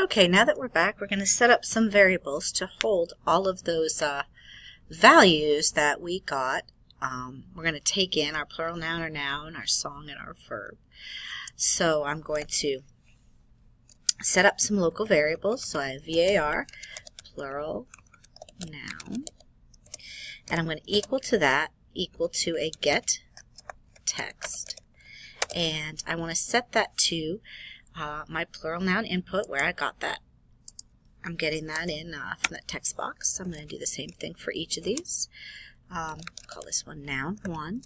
Okay, now that we're back, we're going to set up some variables to hold all of those values that we got. We're going to take in our plural noun, our song, and our verb. So I'm going to set up some local variables. So I have var, plural noun, and I'm going to equal to that, equal to a get text. And I want to set that to my plural noun input where I got that. I'm getting that in from that text box. I'm going to do the same thing for each of these. Call this one noun 1.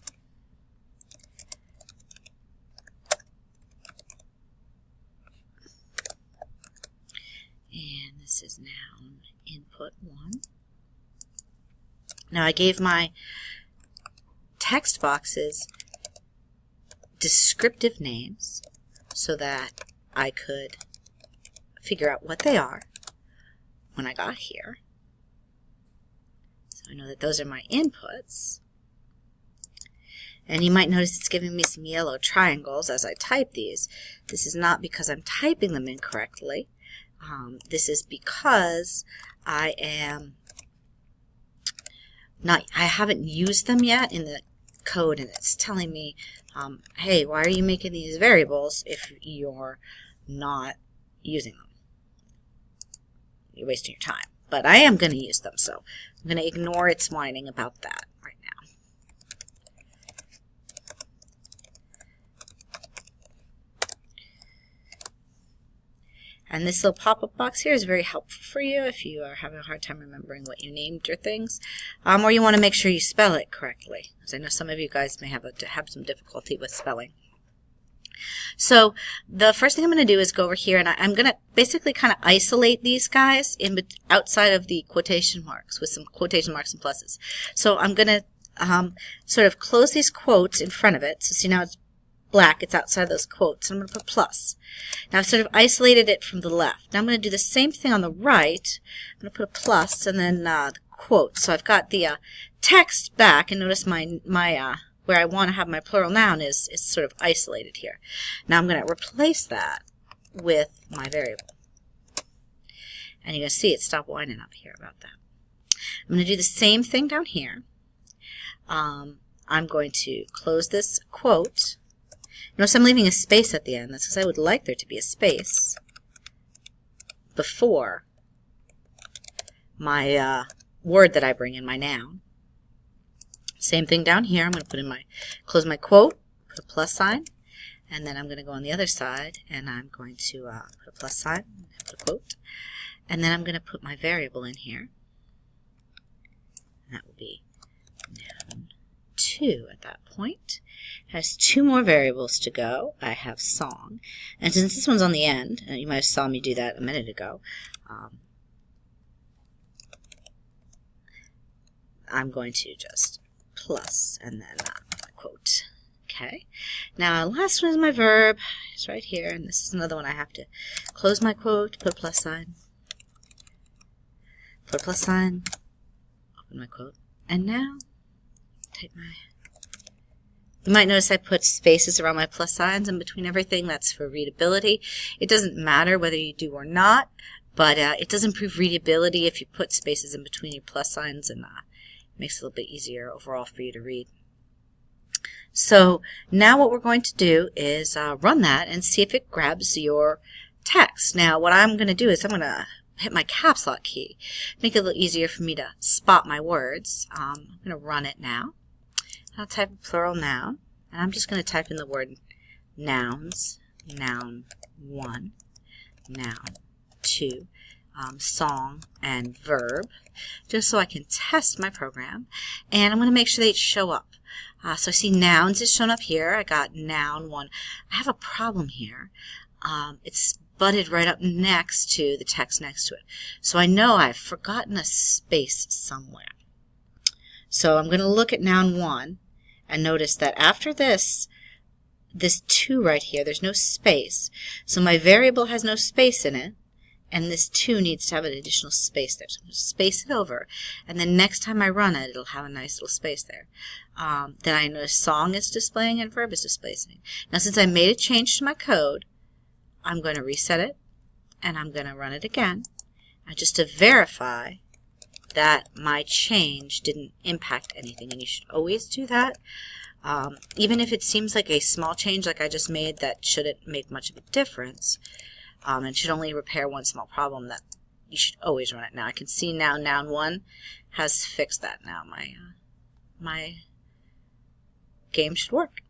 And this is noun input 1. Now I gave my text boxes descriptive names so that I could figure out what they are when I got here. So I know that those are my inputs. And you might notice it's giving me some yellow triangles as I type these. This is not because I'm typing them incorrectly. This is because I haven't used them yet in the code, and it's telling me, hey, why are you making these variables if you're not using them? You're wasting your time. But I am going to use them, so I'm going to ignore its whining about that right now. And this little pop-up box here is very helpful for you if you are having a hard time remembering what you named your things, or you want to make sure you spell it correctly, because I know some of you guys may have some difficulty with spelling. So the first thing I'm going to do is go over here, and I'm going to basically kind of isolate these guys outside of the quotation marks with some quotation marks and pluses. So I'm going to sort of close these quotes in front of it. So see, now it's black, it's outside those quotes. I'm going to put plus. Now I've sort of isolated it from the left. Now I'm going to do the same thing on the right. I'm going to put a plus and then the quote. So I've got the text back, and notice my where I want to have my plural noun is sort of isolated here. Now I'm going to replace that with my variable. And you're going to see it stop whining up here about that. I'm going to do the same thing down here. I'm going to close this quote. Notice I'm leaving a space at the end. That's because I would like there to be a space before my word that I bring in, my noun. Same thing down here. I'm going to put in close my quote, put a plus sign, and then I'm going to go on the other side, and I'm going to put a plus sign, put a quote, and then I'm going to put my variable in here. And that will be noun 2 at that point. It has 2 more variables to go. I have song, and since this one's on the end, and you might have saw me do that a minute ago, I'm going to just plus and then quote. Okay. Now last one is my verb. It's right here, and this is another one I have to close my quote, put a plus sign, put a plus sign, open my quote, and now type my. You might notice I put spaces around my plus signs in between everything. That's for readability. It doesn't matter whether you do or not, but it does improve readability if you put spaces in between your plus signs, and makes it a little bit easier overall for you to read. So now what we're going to do is run that and see if it grabs your text. Now what I'm going to do is I'm going to hit my caps lock key, make it a little easier for me to spot my words. I'm going to run it now. I'll type a plural noun, and I'm just going to type in the word nouns, noun 1, noun 2, song, and verb, just so I can test my program. And I'm going to make sure they show up. So I see nouns is shown up here. I got noun 1. I have a problem here. It's butted right up next to the text next to it. So I know I've forgotten a space somewhere. So I'm going to look at noun 1 and notice that after this 2 right here, there's no space. So my variable has no space in it, and this 2 needs to have an additional space there. So I'm going to space it over, and then next time I run it, it'll have a nice little space there. Then I know song is displaying and verb is displaying. Now since I made a change to my code, I'm going to reset it, and I'm going to run it again, just to verify that my change didn't impact anything. And you should always do that. Even if it seems like a small change like I just made that shouldn't make much of a difference, and should only repair one small problem, that you should always run it. Now I can see now noun 1 has fixed that. Now my game should work.